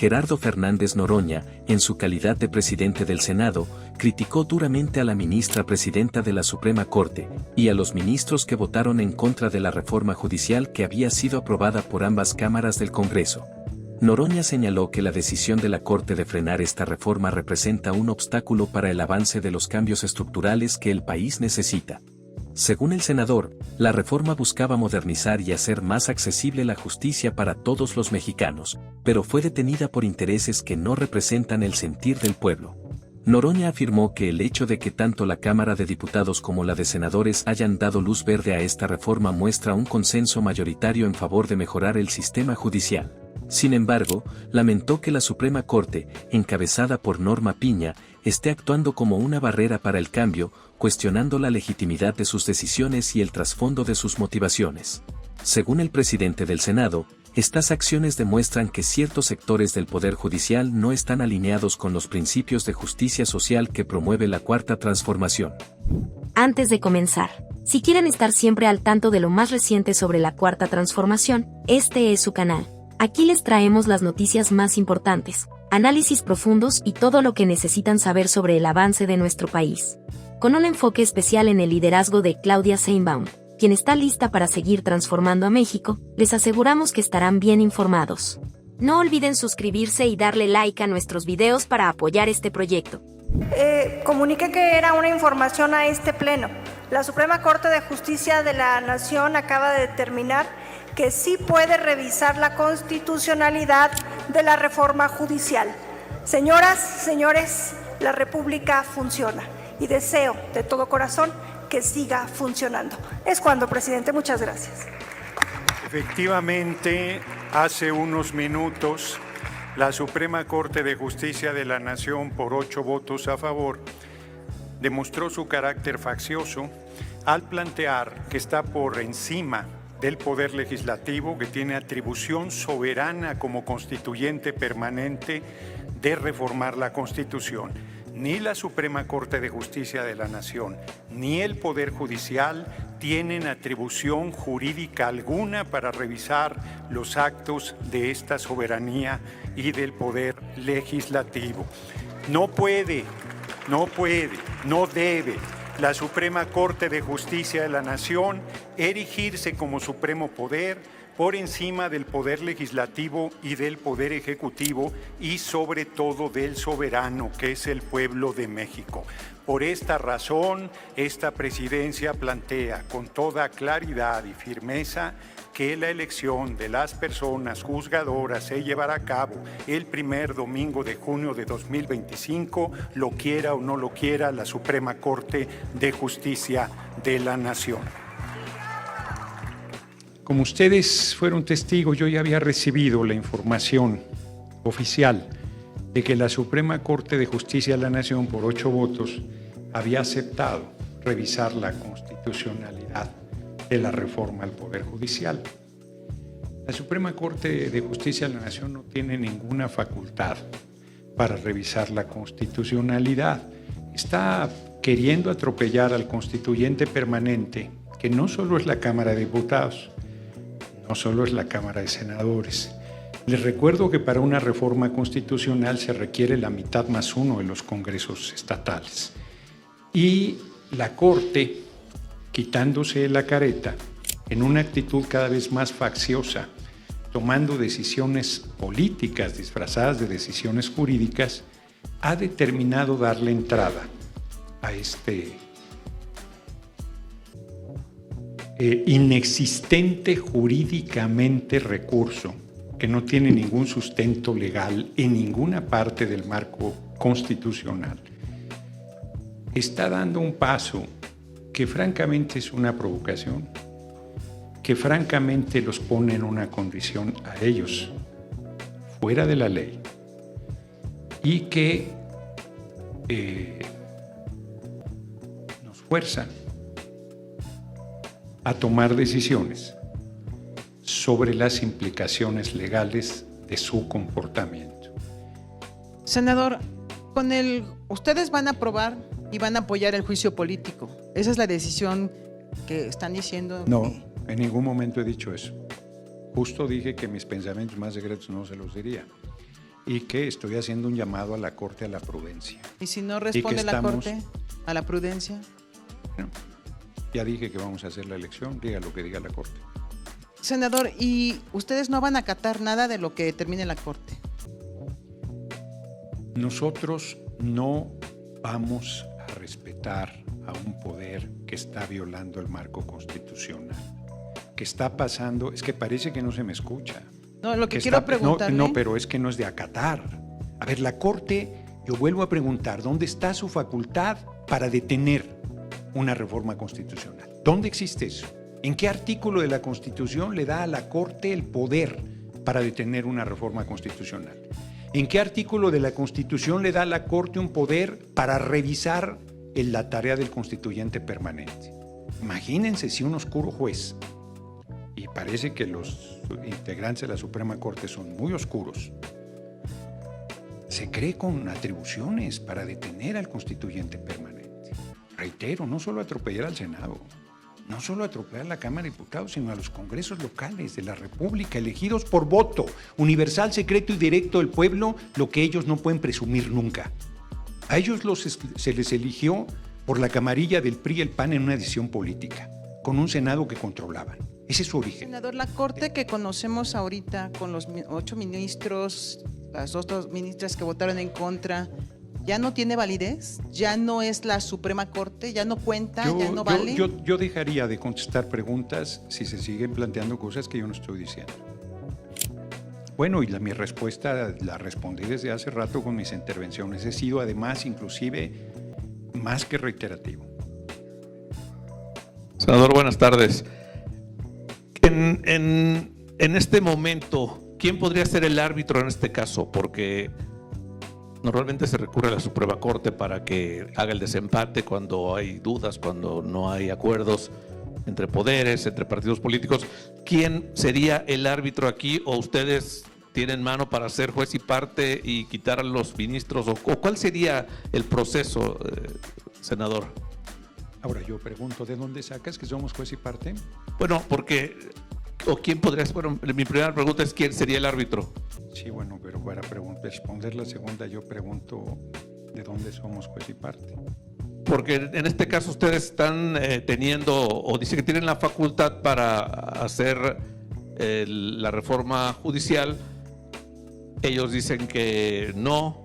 Gerardo Fernández Noroña, en su calidad de presidente del Senado, criticó duramente a la ministra presidenta de la Suprema Corte y a los ministros que votaron en contra de la reforma judicial que había sido aprobada por ambas cámaras del Congreso. Noroña señaló que la decisión de la Corte de frenar esta reforma representa un obstáculo para el avance de los cambios estructurales que el país necesita. Según el senador, la reforma buscaba modernizar y hacer más accesible la justicia para todos los mexicanos, pero fue detenida por intereses que no representan el sentir del pueblo. Noroña afirmó que el hecho de que tanto la Cámara de Diputados como la de Senadores hayan dado luz verde a esta reforma muestra un consenso mayoritario en favor de mejorar el sistema judicial. Sin embargo, lamentó que la Suprema Corte, encabezada por Norma Piña, esté actuando como una barrera para el cambio, cuestionando la legitimidad de sus decisiones y el trasfondo de sus motivaciones. Según el presidente del Senado, estas acciones demuestran que ciertos sectores del Poder Judicial no están alineados con los principios de justicia social que promueve la Cuarta Transformación. Antes de comenzar, si quieren estar siempre al tanto de lo más reciente sobre la Cuarta Transformación, este es su canal. Aquí les traemos las noticias más importantes, análisis profundos y todo lo que necesitan saber sobre el avance de nuestro país. Con un enfoque especial en el liderazgo de Claudia Sheinbaum, quien está lista para seguir transformando a México, les aseguramos que estarán bien informados. No olviden suscribirse y darle like a nuestros videos para apoyar este proyecto. Comuniqué que era una información a este pleno. La Suprema Corte de Justicia de la Nación acaba de determinar que sí puede revisar la constitucionalidad de la reforma judicial. Señoras, señores, la República funciona y deseo de todo corazón que siga funcionando. Es cuando, presidente. Muchas gracias. Efectivamente, hace unos minutos, la Suprema Corte de Justicia de la Nación, por 8 votos a favor, demostró su carácter faccioso al plantear que está por encima del Poder Legislativo, que tiene atribución soberana como constituyente permanente de reformar la Constitución. Ni la Suprema Corte de Justicia de la Nación, ni el Poder Judicial tienen atribución jurídica alguna para revisar los actos de esta soberanía y del Poder Legislativo. No puede, no debe la Suprema Corte de Justicia de la Nación erigirse como supremo poder por encima del Poder Legislativo y del Poder Ejecutivo y sobre todo del soberano, que es el pueblo de México. Por esta razón, esta presidencia plantea con toda claridad y firmeza que la elección de las personas juzgadoras se llevará a cabo el primer domingo de junio de 2025, lo quiera o no lo quiera la Suprema Corte de Justicia de la Nación. Como ustedes fueron testigos, yo ya había recibido la información oficial de que la Suprema Corte de Justicia de la Nación, por 8 votos, había aceptado revisar la constitucionalidad de la reforma al Poder Judicial. La Suprema Corte de Justicia de la Nación no tiene ninguna facultad para revisar la constitucionalidad. Está queriendo atropellar al constituyente permanente, que no solo es la Cámara de Diputados, no solo es la Cámara de Senadores. Les recuerdo que para una reforma constitucional se requiere la mitad más 1 de los congresos estatales. Y la Corte, quitándose la careta, en una actitud cada vez más facciosa, tomando decisiones políticas disfrazadas de decisiones jurídicas, ha determinado darle entrada a este inexistente jurídicamente recurso que no tiene ningún sustento legal en ninguna parte del marco constitucional. Está dando un paso que francamente es una provocación, que francamente los pone en una condición a ellos fuera de la ley y que nos fuerzan a tomar decisiones sobre las implicaciones legales de su comportamiento. Senador, ustedes van a aprobar y van a apoyar el juicio político. Esa es la decisión que están diciendo. No, en ningún momento he dicho eso. Justo dije que mis pensamientos más secretos no se los diría. y que estoy haciendo un llamado a la Corte a la prudencia. ¿Y si no responde la Corte a la prudencia? Bueno, ya dije que vamos a hacer la elección, diga lo que diga la Corte. Senador, ¿y ustedes no van a acatar nada de lo que determine la Corte? Nosotros no vamos a respetar a un poder que está violando el marco constitucional, que está pasando, es que parece que no se me escucha. No, lo que quiero preguntarle… No, pero es que no es de acatar. A ver, la Corte, yo vuelvo a preguntar, ¿dónde está su facultad para detener una reforma constitucional? ¿Dónde existe eso? ¿En qué artículo de la Constitución le da a la Corte el poder para detener una reforma constitucional? ¿En qué artículo de la Constitución le da a la Corte un poder para revisar la tarea del constituyente permanente? Imagínense si un oscuro juez, y parece que los integrantes de la Suprema Corte son muy oscuros, se cree con atribuciones para detener al constituyente permanente. Reitero, no solo atropellar al Senado, no solo atropellar a la Cámara de Diputados, sino a los congresos locales de la República, elegidos por voto universal, secreto y directo del pueblo, lo que ellos no pueden presumir nunca. A ellos se les eligió por la camarilla del PRI y el PAN en una decisión política, con un Senado que controlaban. Ese es su origen. Senador, la Corte que conocemos ahorita, con los 8 ministros, las 2 ministras que votaron en contra, ¿ya no tiene validez? ¿Ya no es la Suprema Corte? ¿Ya no cuenta? ¿Ya no vale? Yo dejaría de contestar preguntas si se siguen planteando cosas que yo no estoy diciendo. Bueno, y mi respuesta la respondí desde hace rato con mis intervenciones. He sido además inclusive más que reiterativo. Senador, buenas tardes. En este momento, ¿quién podría ser el árbitro en este caso? Porque normalmente se recurre a la Suprema Corte para que haga el desempate cuando hay dudas, cuando no hay acuerdos entre poderes, entre partidos políticos. ¿Quién sería el árbitro aquí? ¿O ustedes tienen mano para ser juez y parte y quitar a los ministros? ¿O cuál sería el proceso, senador? Ahora yo pregunto, ¿de dónde sacas que somos juez y parte? Bueno, porque, ¿o quién podría ser? Bueno, mi primera pregunta es ¿quién sería el árbitro? Sí, bueno, pero para responder la segunda yo pregunto, ¿de dónde somos juez y parte? Porque en este caso ustedes están teniendo, o dicen que tienen la facultad para hacer la reforma judicial. Ellos dicen que no.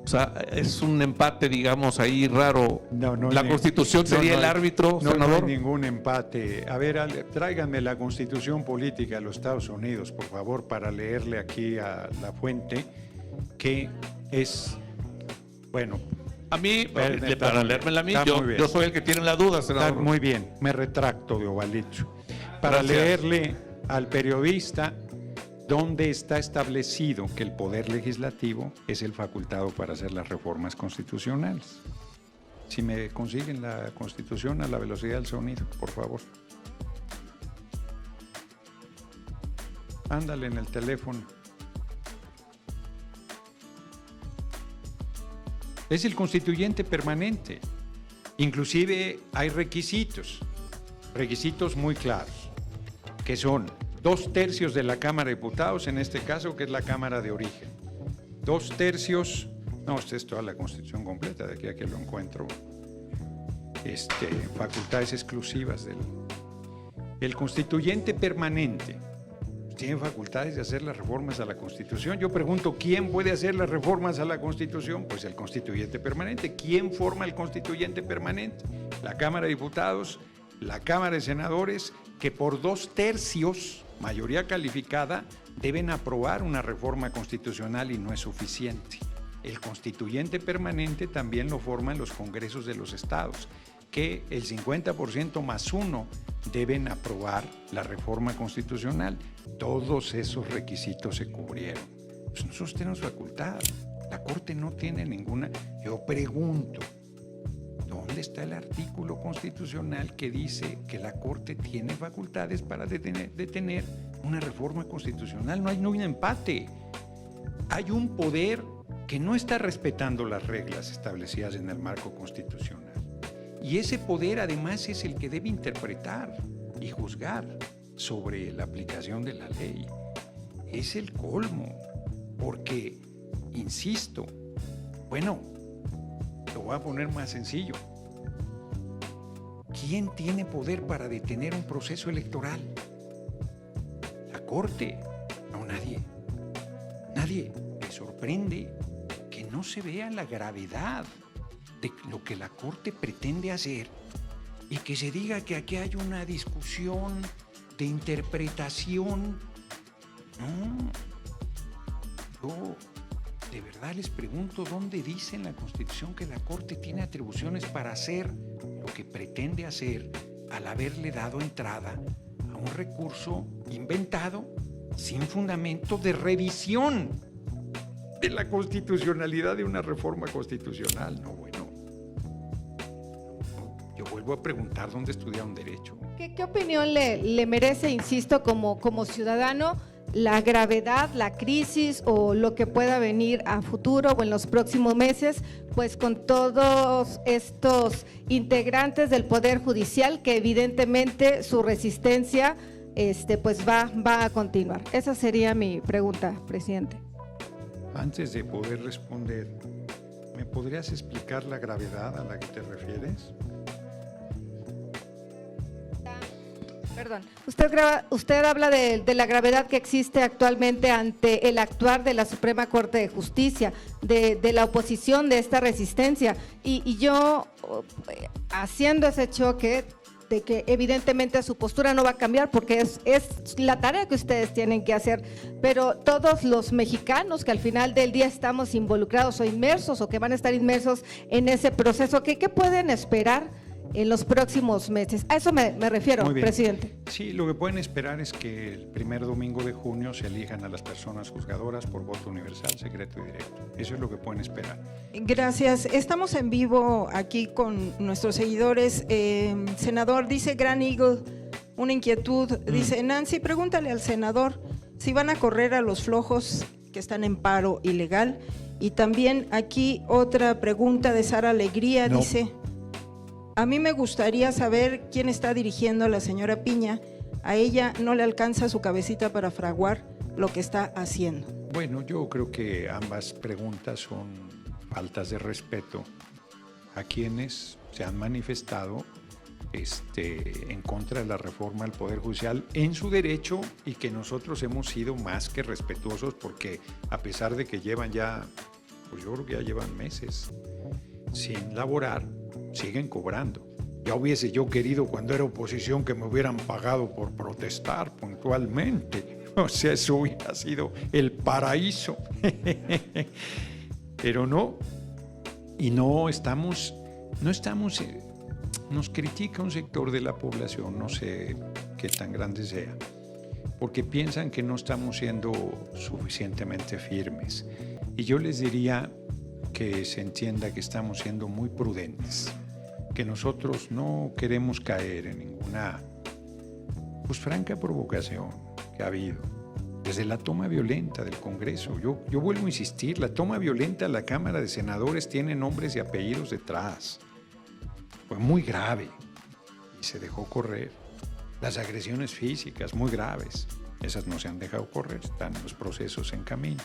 O sea, es un empate, digamos, ahí raro. ¿La Constitución sería el árbitro, senador? No hay ningún empate. A ver, tráiganme la Constitución política de los Estados Unidos, por favor, para leerle aquí a la fuente, que es, bueno… A mí, para leérmela a mí, yo soy el que tiene la duda, senador. Está muy bien, me retracto de Ovalicho. Para leerle al periodista donde está establecido que el Poder Legislativo es el facultado para hacer las reformas constitucionales. Si me consiguen la Constitución a la velocidad del sonido, por favor. Ándale en el teléfono. Es el constituyente permanente. Inclusive hay requisitos muy claros, que son 2/3 de la Cámara de Diputados, en este caso, que es la Cámara de origen. 2/3, no, esta es toda la Constitución completa, de aquí a que lo encuentro. Facultades exclusivas del constituyente permanente. Tiene facultades de hacer las reformas a la Constitución. Yo pregunto, ¿quién puede hacer las reformas a la Constitución? Pues el constituyente permanente. ¿Quién forma el constituyente permanente? La Cámara de Diputados, la Cámara de Senadores, que por 2/3, mayoría calificada, deben aprobar una reforma constitucional y no es suficiente. El constituyente permanente también lo forman los congresos de los estados, que el 50% más 1 deben aprobar la reforma constitucional. Todos esos requisitos se cubrieron. Pues nosotros tenemos facultad. La Corte no tiene ninguna. Yo pregunto, ¿dónde está el artículo constitucional que dice que la Corte tiene facultades para detener una reforma constitucional? No hay un empate. Hay un poder que no está respetando las reglas establecidas en el marco constitucional. Y ese poder además es el que debe interpretar y juzgar sobre la aplicación de la ley. Es el colmo, porque insisto, bueno, lo voy a poner más sencillo. ¿Quién tiene poder para detener un proceso electoral? La Corte. No, nadie. Nadie. Me sorprende que no se vea la gravedad de lo que la Corte pretende hacer y que se diga que aquí hay una discusión de interpretación. No. Yo de verdad les pregunto dónde dice en la Constitución que la Corte tiene atribuciones para hacer lo que pretende hacer al haberle dado entrada a un recurso inventado sin fundamento de revisión de la constitucionalidad de una reforma constitucional. No, bueno. Yo vuelvo a preguntar dónde estudiaron derecho. ¿Qué opinión le merece, insisto, como ciudadano, la gravedad, la crisis o lo que pueda venir a futuro o en los próximos meses, pues con todos estos integrantes del Poder Judicial que evidentemente su resistencia pues va a continuar? Esa sería mi pregunta, presidente. Antes de poder responder, ¿me podrías explicar la gravedad a la que te refieres? Perdón, usted habla de la gravedad que existe actualmente ante el actuar de la Suprema Corte de Justicia, de la oposición, de esta resistencia, y yo haciendo ese choque de que evidentemente su postura no va a cambiar porque es la tarea que ustedes tienen que hacer, pero todos los mexicanos que al final del día estamos involucrados o inmersos o que van a estar inmersos en ese proceso, ¿qué pueden esperar en los próximos meses? A eso me refiero, presidente. Sí, lo que pueden esperar es que el primer domingo de junio se elijan a las personas juzgadoras por voto universal, secreto y directo. Eso es lo que pueden esperar. Gracias. Estamos en vivo aquí con nuestros seguidores. Senador, dice Gran Eagle, una inquietud. Dice, Nancy, pregúntale al senador si van a correr a los flojos que están en paro ilegal. Y también aquí otra pregunta de Sara Alegría, no. Dice… A mí me gustaría saber quién está dirigiendo a la señora Piña. A ella no le alcanza su cabecita para fraguar lo que está haciendo. Bueno, yo creo que ambas preguntas son faltas de respeto a quienes se han manifestado en contra de la reforma al Poder Judicial en su derecho y que nosotros hemos sido más que respetuosos porque a pesar de que llevan ya, pues yo creo que ya llevan meses sin laborar, siguen cobrando. Ya hubiese yo querido cuando era oposición que me hubieran pagado por protestar puntualmente. O sea, eso hubiera sido el paraíso. Pero no. Y no estamos, nos critica un sector de la población, no sé qué tan grande sea, porque piensan que no estamos siendo suficientemente firmes. Y yo les diría que se entienda que estamos siendo muy prudentes, que nosotros no queremos caer en ninguna, pues franca provocación que ha habido desde la toma violenta del Congreso. Yo vuelvo a insistir, la toma violenta de la Cámara de Senadores tiene nombres y apellidos detrás. Fue muy grave y se dejó correr. Las agresiones físicas muy graves, esas no se han dejado correr, están los procesos en camino.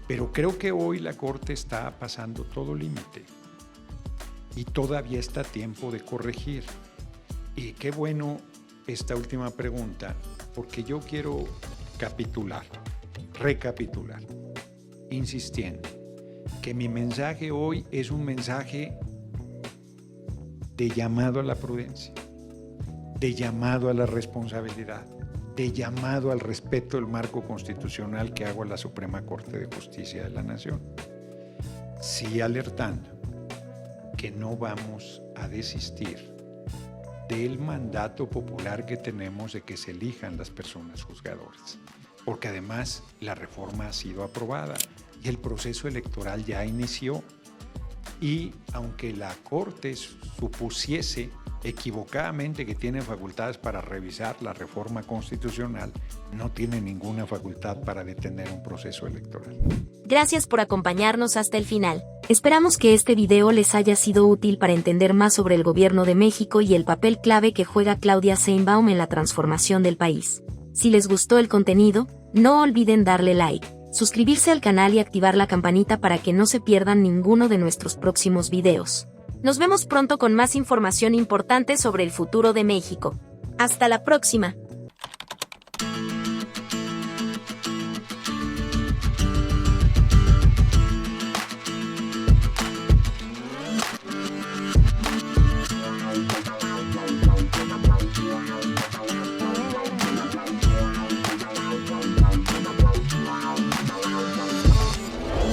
Pero creo que hoy la Corte está pasando todo límite y todavía está a tiempo de corregir. Y qué bueno esta última pregunta, porque yo quiero recapitular, insistiendo que mi mensaje hoy es un mensaje de llamado a la prudencia, de llamado a la responsabilidad, de llamado al respeto del marco constitucional que hago a la Suprema Corte de Justicia de la Nación. Sí alertando que no vamos a desistir del mandato popular que tenemos de que se elijan las personas juzgadoras, porque además la reforma ha sido aprobada y el proceso electoral ya inició. Y aunque la Corte supusiese equivocadamente que tiene facultades para revisar la reforma constitucional, no tiene ninguna facultad para detener un proceso electoral. Gracias por acompañarnos hasta el final. Esperamos que este video les haya sido útil para entender más sobre el Gobierno de México y el papel clave que juega Claudia Sheinbaum en la transformación del país. Si les gustó el contenido, no olviden darle like, suscribirse al canal y activar la campanita para que no se pierdan ninguno de nuestros próximos videos. Nos vemos pronto con más información importante sobre el futuro de México. Hasta la próxima.